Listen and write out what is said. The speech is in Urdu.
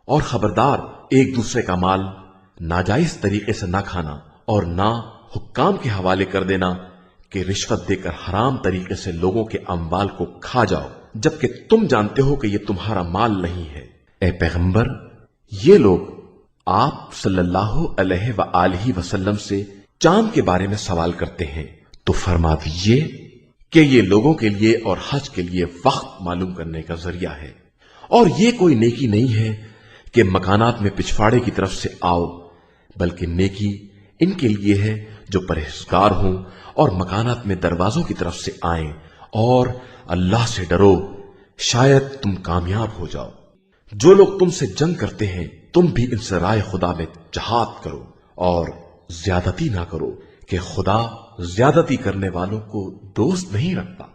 اور خبردار ایک دوسرے کا مال ناجائز طریقے سے نہ کھانا اور نہ حکام کے حوالے کر دینا کہ رشوت دے کر حرام طریقے سے لوگوں کے اموال کو کھا جاؤ جبکہ تم جانتے ہو کہ یہ تمہارا مال نہیں ہے۔ اے پیغمبر، یہ لوگ آپ صلی اللہ علیہ وآلہ وسلم سے چاند کے بارے میں سوال کرتے ہیں تو فرما دیجئے کہ یہ لوگوں کے لیے اور حج کے لیے وقت معلوم کرنے کا ذریعہ ہے، اور یہ کوئی نیکی نہیں ہے کہ مکانات میں پچھواڑے کی طرف سے آؤ، بلکہ نیکی ان کے لیے ہے جو پرہیزگار ہوں اور مکانات میں دروازوں کی طرف سے آئیں، اور اللہ سے ڈرو، شاید تم کامیاب ہو جاؤ۔ جو لوگ تم سے جنگ کرتے ہیں تم بھی ان سے رائے خدا میں جہاد کرو اور زیادتی نہ کرو کہ خدا زیادتی کرنے والوں کو دوست نہیں رکھتا۔